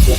Hello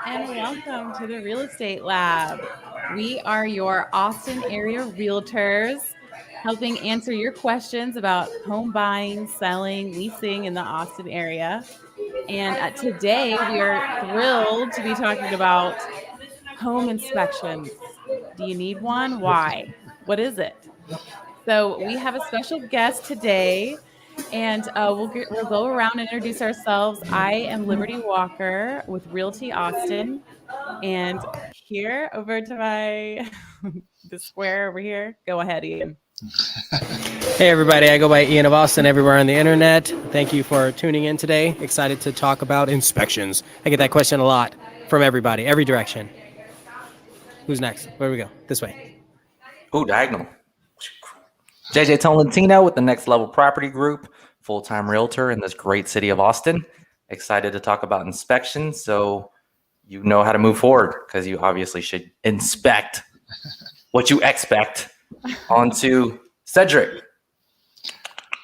and welcome to the Real Estate Lab. We are your Austin area realtors helping answer your questions about home buying, selling, leasing in the Austin area. And today we are thrilled to be talking about home inspections. Do you need one? Why? What is it? So we have a special guest today, and we'll go around and introduce ourselves. I am Liberty Walker with Realty Austin, and here over to my the square over here. Go ahead, Ian. Hey everybody, I go by ianofAustin everywhere on the internet. Thank you for tuning in today. Excited to talk about inspections. I get that question a lot from everybody, every direction. Who's next? Where do we go? This way. Oh, diagonal. JJ Tolentino with the Next Level Property Group, full-time realtor in this great city of Austin. Excited to talk about inspections, so you know how to move forward, because you obviously should inspect what you expect. On to Cedric.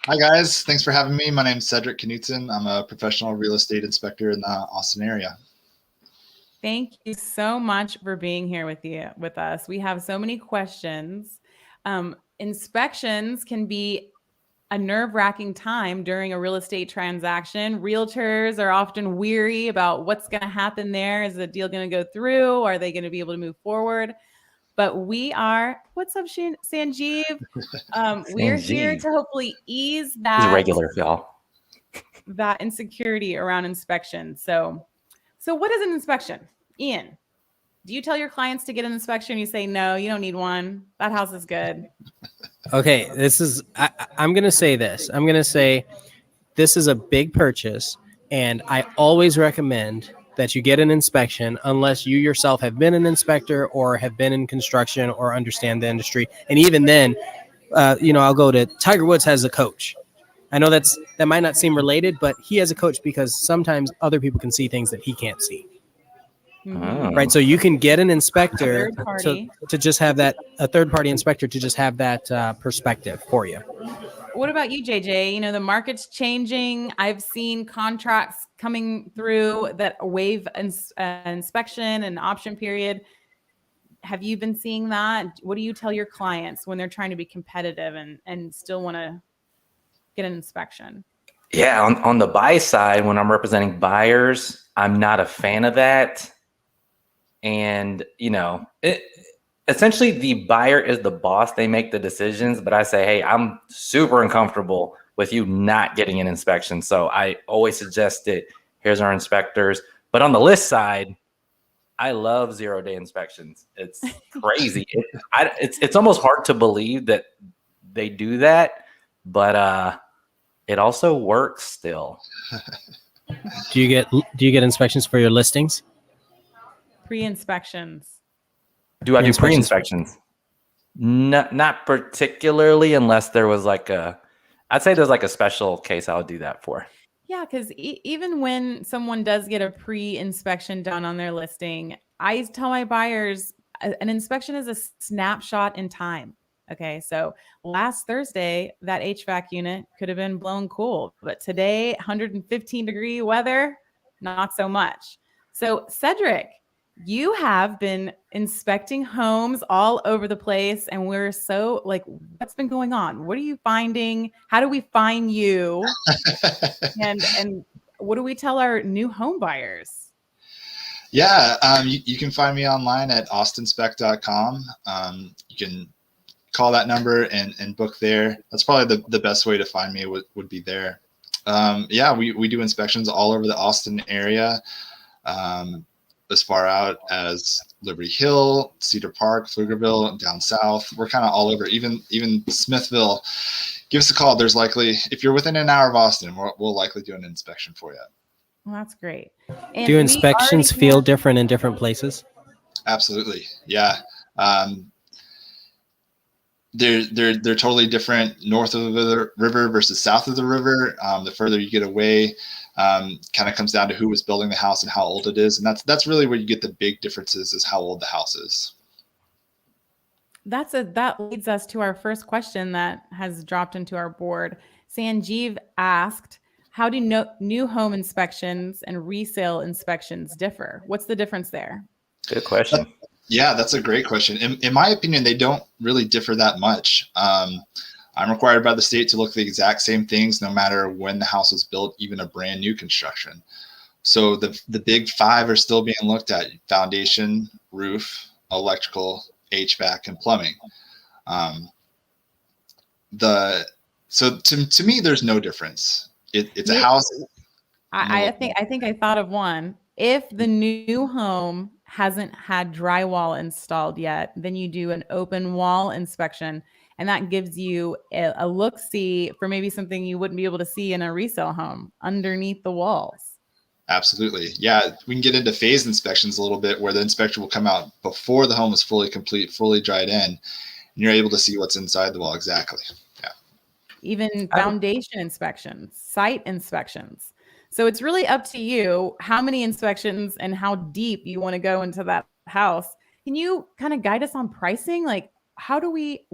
Hi guys, thanks for having me. My name is Cedric Knutson. I'm a professional real estate inspector in the Austin area. Thank you so much for being here with us. We have so many questions. Inspections can be a nerve-wracking time during a real estate transaction. Realtors are often weary about what's going to happen there. Is the deal going to go through? Are they going to be able to move forward? But we are, what's up, Sanjeev? We're here to hopefully ease that. He's regular, y'all. That insecurity around inspection. So what is an inspection? Ian, do you tell your clients to get an inspection? You say, no, you don't need one. That house is good. Okay, I'm going to say this. I'm going to say this is a big purchase, and I always recommend that you get an inspection unless you yourself have been an inspector or have been in construction or understand the industry. And even then, I'll go to Tiger Woods has a coach. I know that might not seem related, but he has a coach because sometimes other people can see things that he can't see. Mm-hmm. Right. So you can get an inspector to just have that, a third party inspector to just have that perspective for you. What about you, JJ? You know, the market's changing. I've seen contracts coming through that waive inspection and option period. Have you been seeing that? What do you tell your clients when they're trying to be competitive and still want to get an inspection? Yeah, on the buy side, when I'm representing buyers, I'm not a fan of that. And, essentially the buyer is the boss. They make the decisions, but I say, hey, I'm super uncomfortable with you not getting an inspection. So I always suggest it. Here's our inspectors. But on the list side, I love 0-day inspections. It's crazy. It's almost hard to believe that they do that, but it also works still. Do you get inspections for your listings? Pre-inspections. Do I do pre-inspections? Not particularly, unless there was I'd say there's like a special case I would do that for. Yeah, because even when someone does get a pre-inspection done on their listing, I tell my buyers an inspection is a snapshot in time. Okay, so last Thursday, that HVAC unit could have been blown cool, but today, 115-degree weather, not so much. So Cedric, you have been inspecting homes all over the place, and we're so what's been going on? What are you finding? How do we find you? and what do we tell our new home buyers? Yeah, you can find me online at austinspec.com. You can call that number and book there. That's probably the best way to find me would be there. Yeah, we do inspections all over the Austin area, as far out as Liberty Hill, Cedar Park, Pflugerville, and down south. We're kind of all over, even Smithville. Give us a call. There's likely, if you're within an hour of Austin, we'll likely do an inspection for you. Well, that's great. And Do inspections feel different in different places? Absolutely. Yeah. They're totally different north of the river versus south of the river. The further you get away, kind of comes down to who was building the house and how old it is. And that's really where you get the big differences, is how old the house is. That leads us to our first question that has dropped into our board. Sanjeev asked, how do new home inspections and resale inspections differ? What's the difference there? Good question. Yeah, that's a great question. In my opinion, they don't really differ that much. I'm required by the state to look at the exact same things, no matter when the house was built, even a brand new construction. So the big five are still being looked at: foundation, roof, electrical, HVAC, and plumbing. So to me, there's no difference. It's a house. I think I thought of one. If the new home hasn't had drywall installed yet, then you do an open wall inspection, and that gives you a look-see for maybe something you wouldn't be able to see in a resale home underneath the walls. Absolutely. Yeah, we can get into phased inspections a little bit, where the inspector will come out before the home is fully complete, fully dried in, and you're able to see what's inside the wall. Exactly. Yeah. Even foundation inspections, site inspections. So it's really up to you how many inspections and how deep you want to go into that house. Can you kind of guide us on pricing? Like, how do we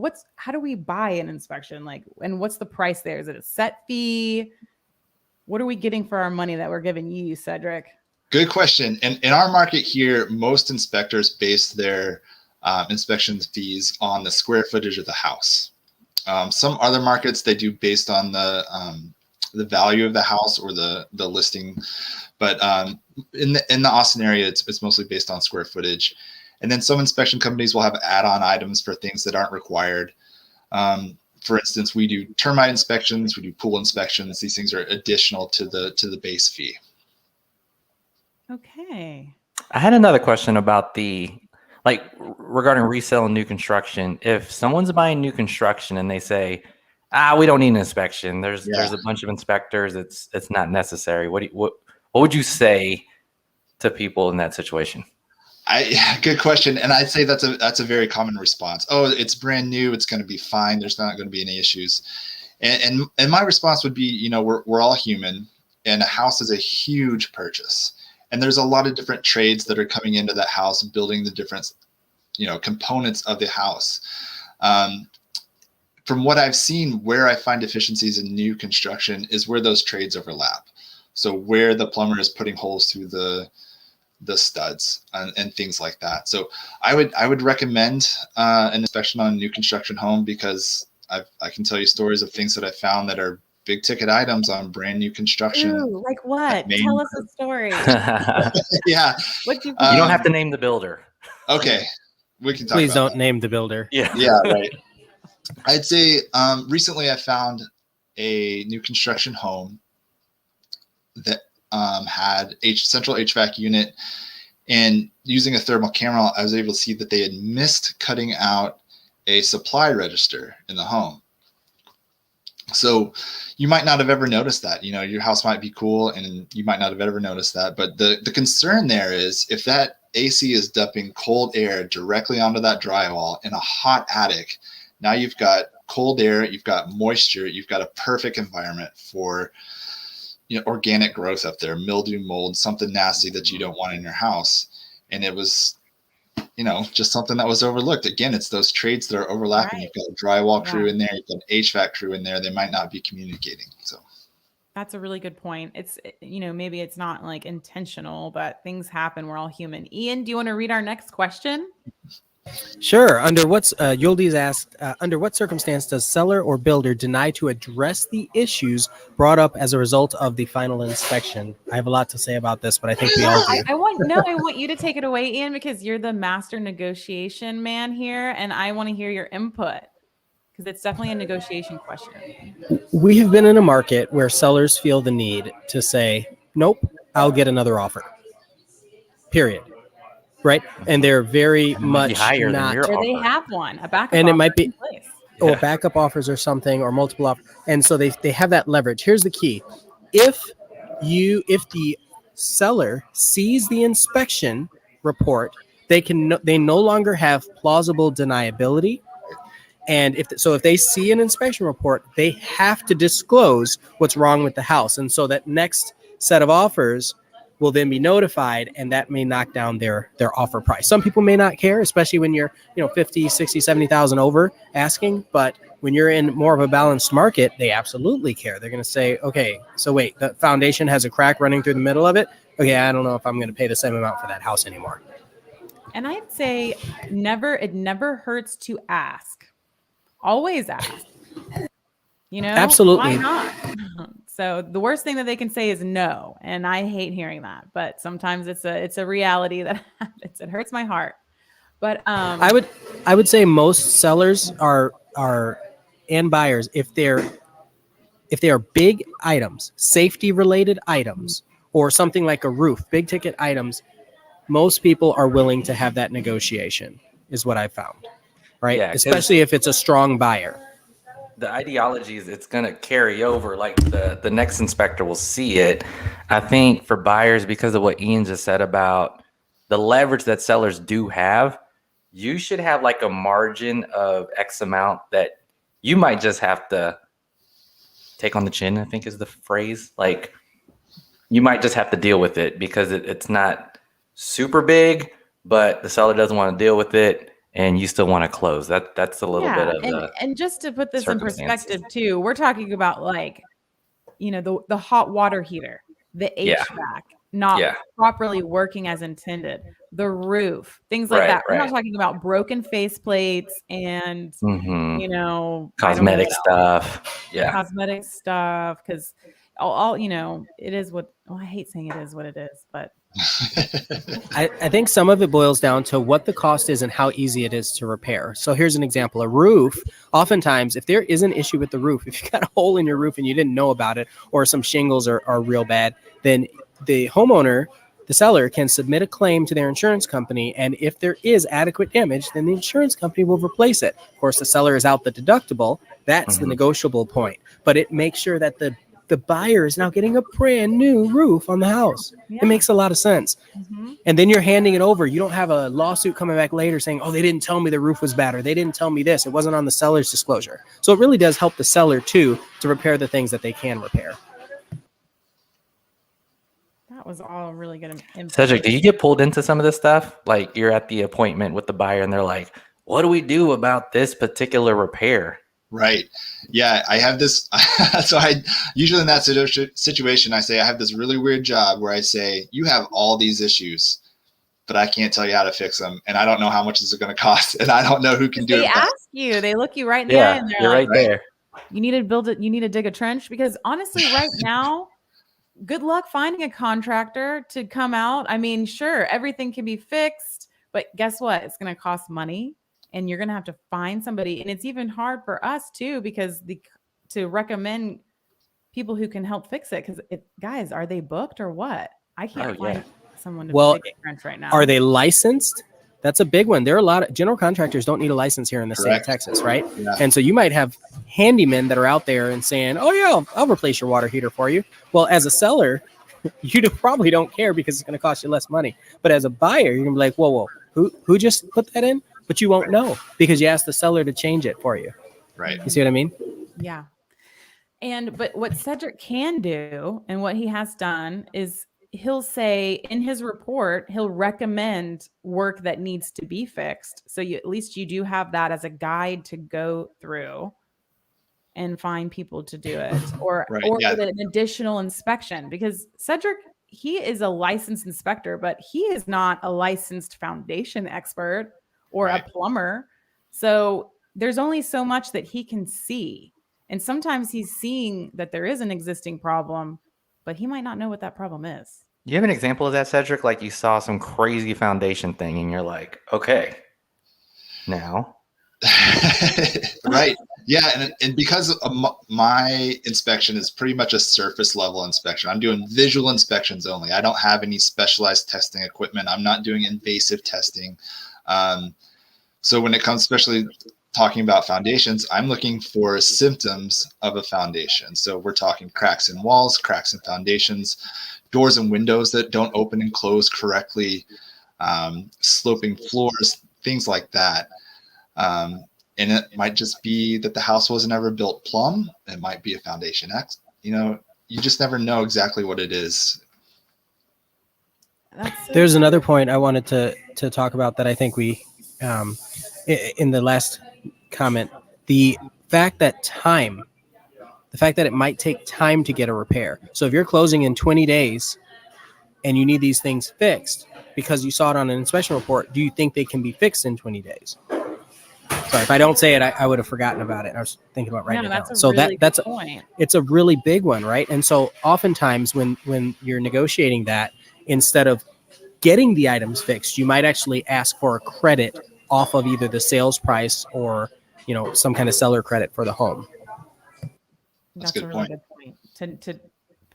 buy an inspection? Like, and what's the price there? Is it a set fee? What are we getting for our money that we're giving you, Cedric? Good question. And in our market here, most inspectors base their inspection fees on the square footage of the house. Some other markets, they do based on the value of the house or the listing, but in the Austin area, it's mostly based on square footage. And then some inspection companies will have add-on items for things that aren't required. For instance, we do termite inspections, we do pool inspections. These things are additional to the base fee. Okay. I had another question about regarding resale and new construction. If someone's buying new construction and they say, we don't need an inspection, there's a bunch of inspectors, it's not necessary. What would you say to people in that situation? Good question. And I'd say that's a very common response. Oh, it's brand new, it's going to be fine, there's not going to be any issues. And my response would be, we're all human, and a house is a huge purchase. And there's a lot of different trades that are coming into that house, building the different, components of the house. From what I've seen, where I find deficiencies in new construction is where those trades overlap. So where the plumber is putting holes through the studs and things like that. So I would recommend an inspection on a new construction home, because I can tell you stories of things that I found that are big ticket items on brand new construction. Ooh, like what? Tell us a story. Yeah. You don't have to name the builder. Okay. We can talk Please about don't that. name the builder. Yeah, right. I'd say recently I found a new construction home that had central HVAC unit, and using a thermal camera, I was able to see that they had missed cutting out a supply register in the home. So you might not have ever noticed that. Your house might be cool and you might not have ever noticed that. But the concern there is, if that AC is dumping cold air directly onto that drywall in a hot attic, now you've got cold air, you've got moisture, you've got a perfect environment for organic growth up there, mildew, mold, something nasty that you don't want in your house. And it was, just something that was overlooked. Again, it's those trades that are overlapping. Right. You've got a drywall crew in there, you've got an HVAC crew in there. They might not be communicating. So that's a really good point. It's, maybe it's not like intentional, but things happen. We're all human. Ian, do you want to read our next question? Sure. Yuldi's asked, under what circumstance does seller or builder deny to address the issues brought up as a result of the final inspection? I have a lot to say about this, but I think we all do. I want you to take it away, Ian, because you're the master negotiation man here, and I want to hear your input. Because it's definitely a negotiation question. We have been in a market where sellers feel the need to say, nope, I'll get another offer. Period. Right? And they're very It might be much higher than not, your Or they offer. have one, a backup and it offer might be, in place. or Yeah. backup offers or something, or multiple offers. And so they have that leverage. Here's the key. If the seller sees the inspection report, they no longer have plausible deniability. And if they see an inspection report, they have to disclose what's wrong with the house. And so that next set of offers will then be notified, and that may knock down their offer price. Some people may not care, especially when you're 50, 60, 70,000 over asking, but when you're in more of a balanced market, they absolutely care. They're going to say, okay, so wait, the foundation has a crack running through the middle of it. Okay, I don't know if I'm going to pay the same amount for that house anymore. And I'd say it never hurts to ask. Always ask. Absolutely. Why not? So the worst thing that they can say is no, and I hate hearing that. But sometimes it's a reality that happens. It hurts my heart. But I would say most sellers are and buyers, if they are big items, safety related items, or something like a roof, big ticket items, most people are willing to have that negotiation, is what I found. Right? Yeah, 'cause especially if it's a strong buyer. the ideology is it's going to carry over. Like the next inspector will see it. I think for buyers, because of what Ian just said about the leverage that sellers do have, you should have like a margin of X amount that you might just have to take on the chin, I think is the phrase. Like you might just have to deal with it because it's not super big, but the seller doesn't want to deal with it. And you still want to close. That's a little bit of and just to put this in circumstances. perspective too, we're talking about like, the hot water heater, the HVAC not properly working as intended, the roof, things like that. We're not talking about broken face plates and cosmetic stuff. Yeah, cosmetic stuff, because all it is what I hate saying it is what it is, but I think some of it boils down to what the cost is and how easy it is to repair. So here's an example. A roof, oftentimes, if there is an issue with the roof, if you got a hole in your roof and you didn't know about it, or some shingles are real bad, then the homeowner, the seller, can submit a claim to their insurance company. And if there is adequate damage, then the insurance company will replace it. Of course, the seller is out the deductible. That's the negotiable point. But it makes sure that the buyer is now getting a brand new roof on the house. Yeah. It makes a lot of sense. And then you're handing it over. You don't have a lawsuit coming back later saying, oh, they didn't tell me the roof was bad, or they didn't tell me this. It wasn't on the seller's disclosure. So it really does help the seller too to repair the things that they can repair. that was all really good. Cedric, do you get pulled into some of this stuff? Like you're at the appointment with the buyer and they're like, what do we do about this particular repair? Right. Yeah, I have this. So I usually in that situation, I say I have this really weird job where I say, you have all these issues, but I can't tell you how to fix them. And I don't know how much this is going to cost. And I don't know who can do it. They ask you, they look you right in the eye and they're you're like, right there. You need to build it. You need to dig a trench, because honestly, right now, good luck finding a contractor to come out. I mean, sure, everything can be fixed, but guess what? It's going to cost money, and you're going to have to find somebody. And it's even hard for us too, because to recommend people who can help fix it. Because guys, are they booked or what? I can't find someone to dig a trench right now. Are they licensed? That's a big one. There are a lot of general contractors don't need a license here in the state of Texas, right? Yeah. And so you might have handymen that are out there and saying, oh yeah, I'll replace your water heater for you. Well, as a seller, you probably don't care because it's going to cost you less money. But as a buyer, you're going to be like, whoa, who just put that in? But you won't know because you asked the seller to change it for you. Right. You see what I mean? Yeah. But what Cedric can do, and what he has done, is he'll say in his report, he'll recommend work that needs to be fixed. So at least you do have that as a guide to go through and find people to do it, or an additional inspection, because Cedric, he is a licensed inspector, but he is not a licensed foundation expert or a plumber. So there's only so much that he can see. And sometimes he's seeing that there is an existing problem, but he might not know what that problem is. You have an example of that, Cedric? Like you saw some crazy foundation thing and you're like, okay, now Right. Yeah. And because my inspection is pretty much a surface level inspection, I'm doing visual inspections only. I don't have any specialized testing equipment. I'm not doing invasive testing. So when it comes, especially talking about foundations, I'm looking for symptoms of a foundation. So we're talking cracks in walls, cracks in foundations, doors and windows that don't open and close correctly, sloping floors, things like that. And it might just be that the house wasn't ever built plumb. It might be a foundation X. You just never know exactly what it is. There's another point I wanted to talk about that I think we, in the last comment, the fact that it might take time to get a repair. So if you're closing in 20 days and you need these things fixed because you saw it on an inspection report, do you think they can be fixed in 20 days? Sorry, if I don't say it, I would have forgotten about it. I was thinking about writing it down. So that's point. It's a really big one, right? And so oftentimes when you're negotiating that, instead of getting the items fixed, you might actually ask for a credit off of either the sales price or some kind of seller credit for the home. That's a really good point to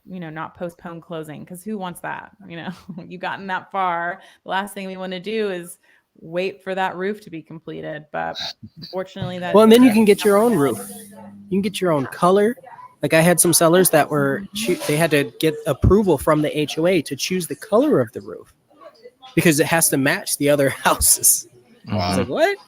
not postpone closing, because who wants that? You've gotten that far. The last thing we want to do is wait for that roof to be completed. But fortunately, and then you can get your own roof. You can get your own color. Like I had some sellers that they had to get approval from the HOA to choose the color of the roof because it has to match the other houses. Wow. I was like, what?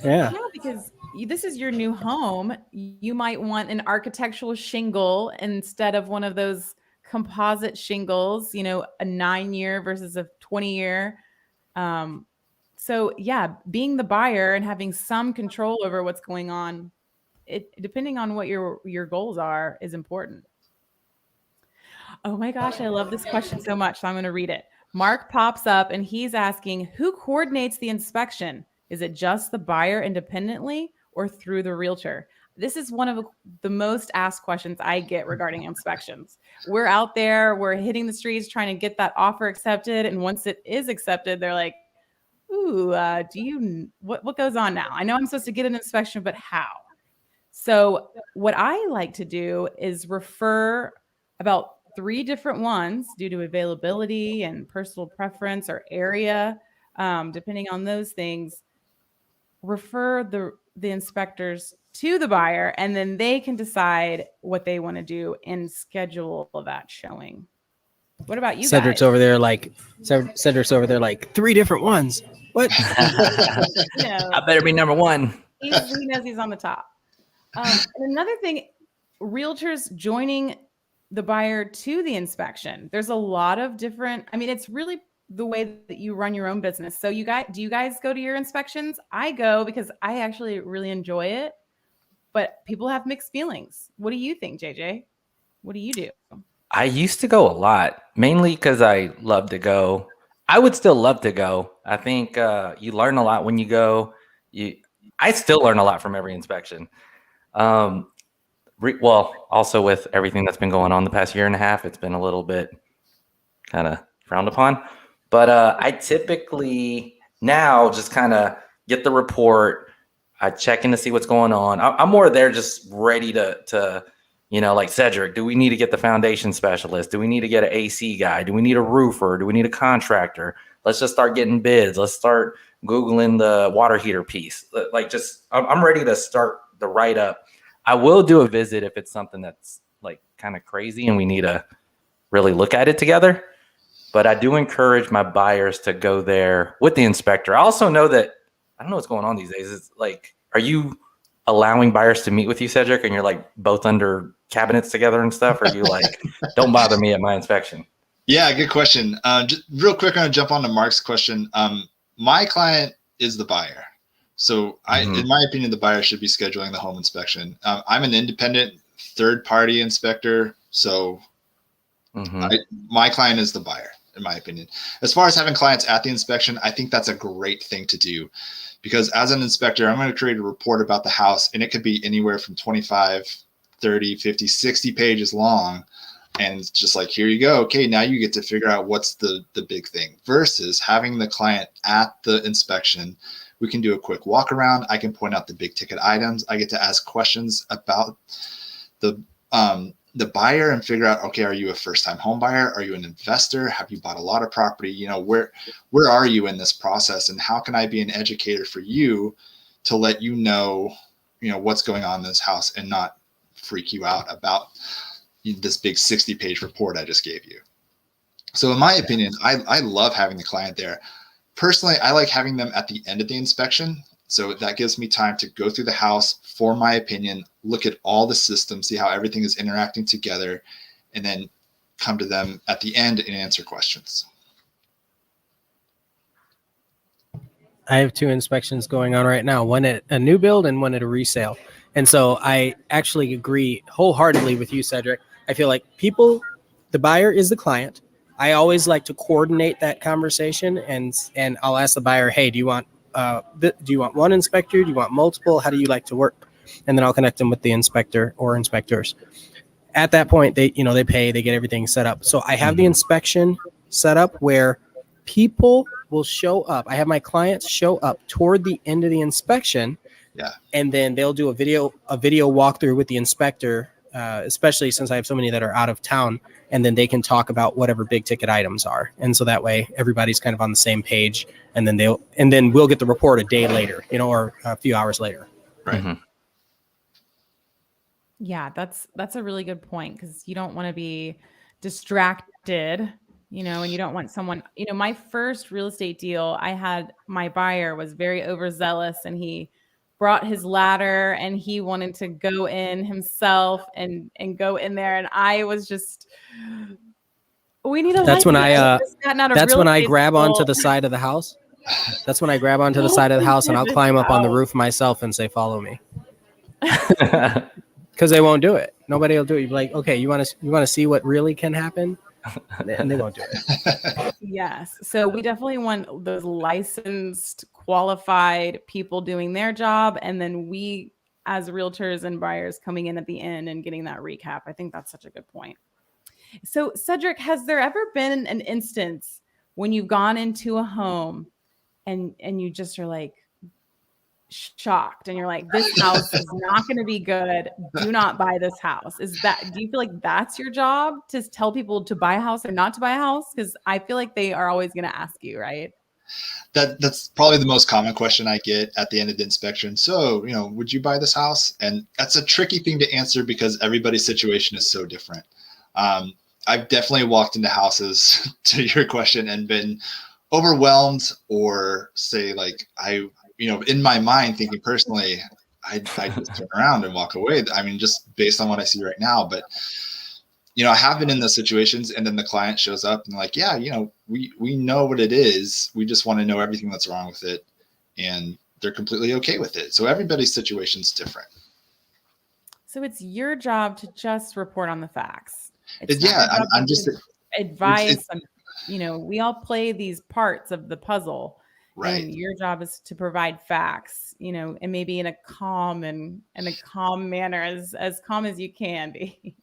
Yeah, because this is your new home. You might want an architectural shingle instead of one of those composite shingles, a 9-year versus a 20-year. So yeah, being the buyer and having some control over what's going on, depending on what your goals are, is important. Oh my gosh, I love this question so much. So I'm going to read it. Mark pops up and he's asking, who coordinates the inspection? Is it just the buyer independently or through the realtor? This is one of the most asked questions I get regarding inspections. We're out there, we're hitting the streets trying to get that offer accepted. And once it is accepted, they're like, ooh, what goes on now? I know I'm supposed to get an inspection, but how? So what I like to do is refer about 3 different ones due to availability and personal preference or area, depending on those things. Refer the inspectors to the buyer, and then they can decide what they want to do and schedule that showing. What about you Cedric's guys? over there like 3 different ones. What? I better be number one. He knows he's on the top. And another thing, realtors joining the buyer to the inspection. There's a lot of different, it's really the way that you run your own business. So do you guys go to your inspections? I go because I actually really enjoy it, but people have mixed feelings. What do you think, JJ? What do you do? I used to go a lot, mainly because I love to go. I would still love to go. I think you learn a lot when you go. I still learn a lot from every inspection. Also with everything that's been going on the past year and a half, it's been a little bit kind of frowned upon. But I typically now just kind of get the report. I check in to see what's going on. I'm more there just ready to like Cedric, do we need to get the foundation specialist? Do we need to get an AC guy? Do we need a roofer? Do we need a contractor? Let's just start getting bids. Let's start Googling the water heater piece. I'm ready to start the write-up. I will do a visit if it's something that's like kind of crazy and we need to really look at it together. But I do encourage my buyers to go there with the inspector. I also know that, I don't know what's going on these days. It's like, are you allowing buyers to meet with you, Cedric, and you're like both under cabinets together and stuff? Or are you like, don't bother me at my inspection? Yeah, good question. Just real quick, I'm going to jump on to Mark's question. My client is the buyer. So in my opinion, the buyer should be scheduling the home inspection. I'm an independent third-party inspector. So my client is the buyer, in my opinion. As far as having clients at the inspection, I think that's a great thing to do. Because as an inspector, I'm going to create a report about the house, and it could be anywhere from 25, 30, 50, 60 pages long. And it's just like, here you go. Okay, now you get to figure out what's the big thing, versus having the client at the inspection We can do a quick walk around. I can point out the big ticket items. I get to ask questions about the buyer and figure out, okay, are you a first-time home buyer? Are you an investor? Have you bought a lot of property? You know, where are you in this process? And how can I be an educator for you to let you know what's going on in this house and not freak you out about this big 60-page report I just gave you. So in my opinion, I love having the client there. Personally, I like having them at the end of the inspection. So that gives me time to go through the house, form my opinion, look at all the systems, see how everything is interacting together, and then come to them at the end and answer questions. I have 2 inspections going on right now, one at a new build and one at a resale. And so I actually agree wholeheartedly with you, Cedric. I feel like the buyer is the client. I always like to coordinate that conversation, and I'll ask the buyer, hey, do you want one inspector? Do you want multiple? How do you like to work? And then I'll connect them with the inspector or inspectors. At that point, they pay, they get everything set up. So I have the inspection set up where people will show up. I have my clients show up toward the end of the inspection. Yeah. And then they'll do a video walkthrough with the inspector, especially since I have so many that are out of town, and then they can talk about whatever big ticket items are. And so that way everybody's kind of on the same page, and then we'll get the report a day later, or a few hours later. Right. Mm-hmm. Yeah, that's a really good point, because you don't want to be distracted, and you don't want someone, my first real estate deal, my buyer was very overzealous, and he brought his ladder and he wanted to go in himself and go in there. And I was just, we need a That's when I grab school. onto the side of the house. That's when I grab onto the side of the house, and I'll climb up on the roof myself and say, follow me. Because they won't do it. Nobody will do it. You'd be like, okay, you want to see what really can happen? And they won't do it. Yes. So we definitely want those licensed, qualified people doing their job. And then we, as realtors and buyers, coming in at the end and getting that recap. I think that's such a good point. So Cedric, has there ever been an instance when you've gone into a home and you just are like shocked and you're like, this house is not going to be good. Do not buy this house. Do you feel like that's your job, to tell people to buy a house or not to buy a house? Because I feel like they are always going to ask you, right? That's probably the most common question I get at the end of the inspection. So, would you buy this house? And that's a tricky thing to answer because everybody's situation is so different. I've definitely walked into houses, to your question, and been overwhelmed, or say like in my mind thinking personally, I'd just turn around and walk away. I mean, just based on what I see right now. But, I have been in those situations, and then the client shows up and like, yeah, we know what it is. We just want to know everything that's wrong with it. And they're completely okay with it. So everybody's situation's different. So it's your job to just report on the facts. I'm just advice. We all play these parts of the puzzle. Right. And your job is to provide facts, and maybe in a calm manner, as calm as you can be.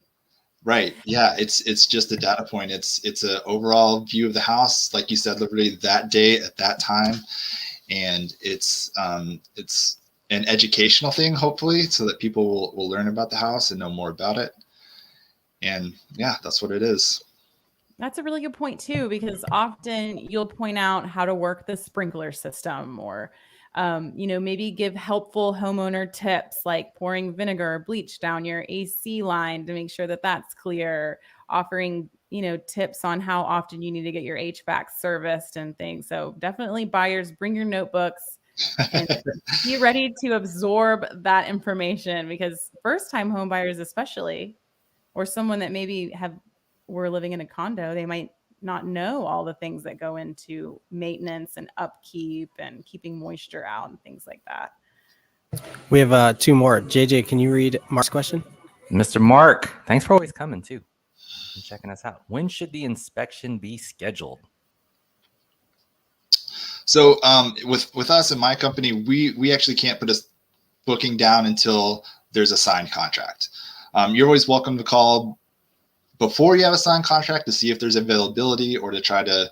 Right. Yeah. It's just a data point. It's an overall view of the house, like you said, literally that day at that time. And it's an educational thing, hopefully, so that people will learn about the house and know more about it. And yeah, that's what it is. That's a really good point too, because often you'll point out how to work the sprinkler system, or, maybe give helpful homeowner tips like pouring vinegar or bleach down your AC line to make sure that that's clear, offering, tips on how often you need to get your HVAC serviced and things. So definitely, buyers, bring your notebooks and be ready to absorb that information, because first-time home buyers especially, or someone that maybe were living in a condo, they might not know all the things that go into maintenance and upkeep and keeping moisture out and things like that. We have 2 more. JJ, can you read Mark's question? Mr. Mark, thanks for always coming too and checking us out. When should the inspection be scheduled? So with us in my company, we actually can't put a booking down until there's a signed contract. You're always welcome to call before you have a signed contract to see if there's availability, or to try to,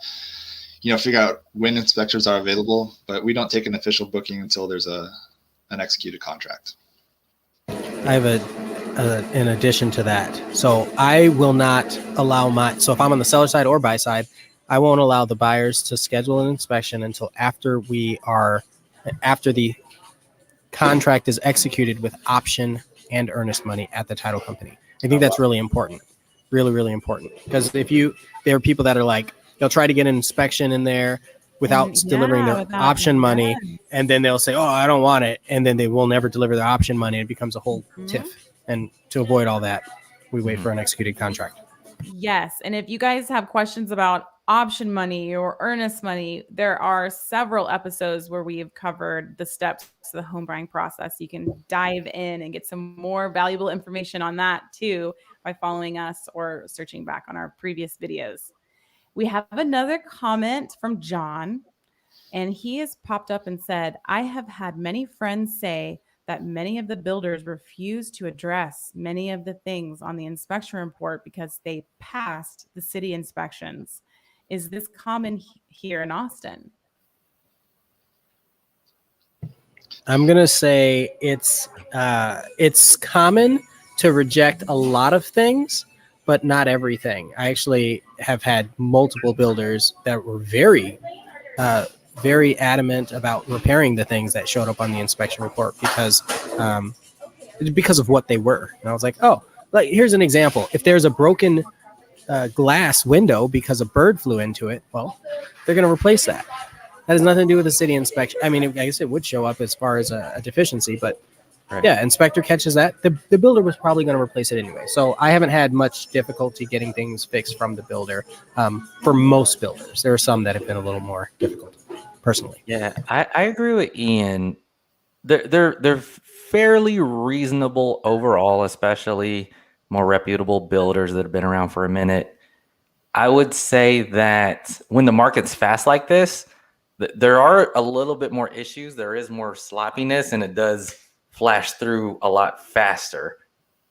figure out when inspectors are available, but we don't take an official booking until there's an executed contract. I have in addition to that. So I will not allow so if I'm on the seller side or buy side, I won't allow the buyers to schedule an inspection until after the contract is executed with option and earnest money at the title company. I think that's really important. Really, really important. Because there are people that are like, they'll try to get an inspection in there without delivering their option money. And then they'll say, oh, I don't want it. And then they will never deliver their option money. It becomes a whole tiff. And to avoid all that, we wait for an executed contract. Yes. And if you guys have questions about option money or earnest money, there are several episodes where we have covered the steps to the home buying process. You can dive in and get some more valuable information on that too by following us or searching back on our previous videos. We have another comment from John, and he has popped up and said, I have had many friends say that many of the builders refuse to address many of the things on the inspection report because they passed the city inspections. Is this common here in Austin? I'm going to say it's common to reject a lot of things, but not everything. I actually have had multiple builders that were very adamant about repairing the things that showed up on the inspection report because of what they were. And I was like, oh, like here's an example. If there's a broken glass window because a bird flew into it, well, they're going to replace that. That has nothing to do with the city inspection. I mean, I guess it would show up as far as a deficiency, but yeah, inspector catches that. The builder was probably going to replace it anyway. So I haven't had much difficulty getting things fixed from the builder. For most builders, there are some that have been a little more difficult, personally. Yeah, I agree with Ian. They're fairly reasonable overall, especially more reputable builders that have been around for a minute. I would say that when the market's fast like this, there are a little bit more issues. There is more sloppiness, and it does flash through a lot faster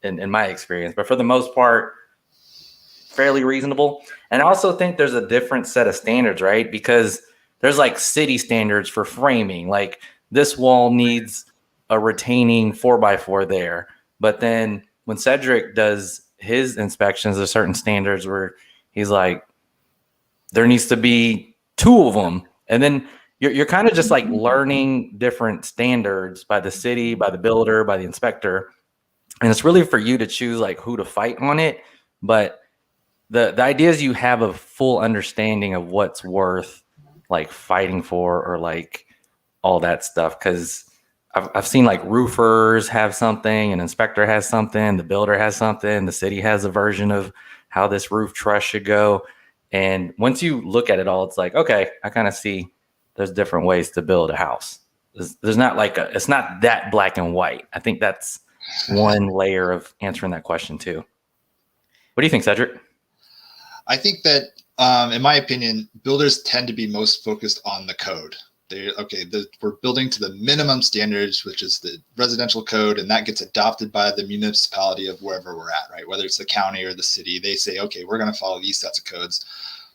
in my experience. But for the most part, fairly reasonable. And I also think there's a different set of standards, right? Because there's like city standards for framing. Like this wall needs a retaining 4x4 there. But then when Cedric does his inspections, there's certain standards where he's like, there needs to be 2 of them. And then you're kind of just like learning different standards by the city, by the builder, by the inspector. And it's really for you to choose like who to fight on it. But the idea is you have a full understanding of what's worth like fighting for or like all that stuff. Because I've seen like roofers have something, an inspector has something, the builder has something, the city has a version of how this roof truss should go. And once you look at it all, it's like, okay, I kind of see there's different ways to build a house. There's not like it's not that black and white. I think that's one layer of answering that question too. What do you think, Cedric? I think that, in my opinion, builders tend to be most focused on the code. We're building to the minimum standards, which is the residential code, and that gets adopted by the municipality of wherever we're at, right? Whether it's the county or the city, they say, okay, we're going to follow these sets of codes.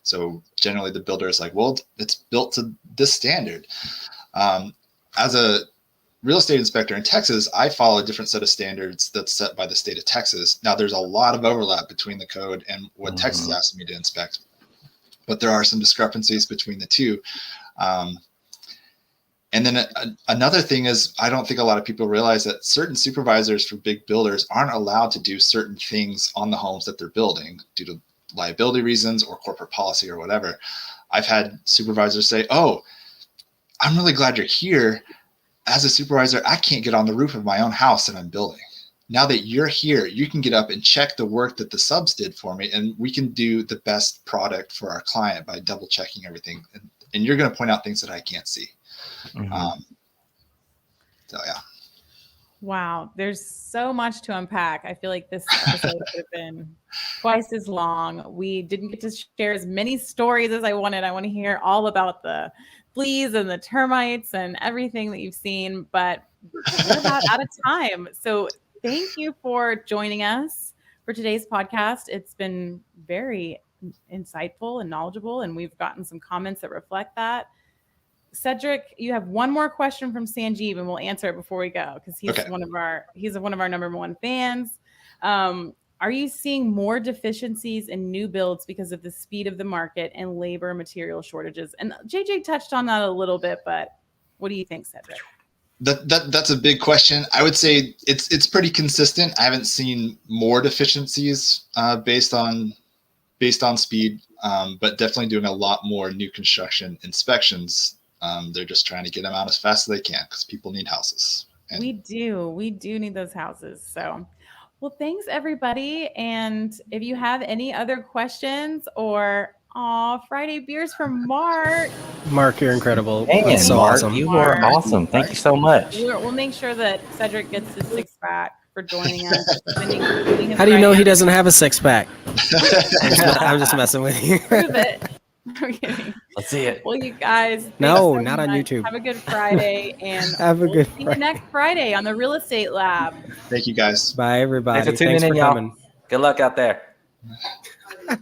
So generally the builder is like, well, it's built to this standard. As a real estate inspector in Texas, I follow a different set of standards that's set by the state of Texas. Now there's a lot of overlap between the code and what Texas asked me to inspect, but there are some discrepancies between the two. And then another thing is, I don't think a lot of people realize that certain supervisors for big builders aren't allowed to do certain things on the homes that they're building due to liability reasons or corporate policy or whatever. I've had supervisors say, oh, I'm really glad you're here. As a supervisor, I can't get on the roof of my own house that I'm building. Now that you're here, you can get up and check the work that the subs did for me, and we can do the best product for our client by double checking everything. And you're going to point out things that I can't see. So yeah. Wow, there's so much to unpack. I feel like this episode could have been twice as long. We didn't get to share as many stories as I wanted. I want to hear all about the fleas and the termites and everything that you've seen, but we're about out of time. So thank you for joining us for today's podcast. It's been very insightful and knowledgeable, and we've gotten some comments that reflect that. Cedric, you have one more question from Sanjeev, and we'll answer it before we go because he's one of our number one fans. Are you seeing more deficiencies in new builds because of the speed of the market and labor material shortages? And JJ touched on that a little bit, but what do you think, Cedric? That's a big question. I would say it's pretty consistent. I haven't seen more deficiencies based on speed, but definitely doing a lot more new construction inspections. They're just trying to get them out as fast as they can because people need houses. And we do need those houses. So, well, thanks everybody. And if you have any other questions or Friday beers from Mark. Mark, you're incredible. Man, That's so Mark, awesome. you are awesome. Thank you so much. We'll make sure that Cedric gets his 6-pack for joining us. How do you know he doesn't have a 6-pack? I'm just messing with you. Prove it. I'm kidding. Let's see it. Well, you guys. No, not on YouTube. Have a good Friday, and see you next Friday on the Real Estate Lab. Thank you, guys. Bye, everybody. Thanks for tuning in, y'all. Good luck out there.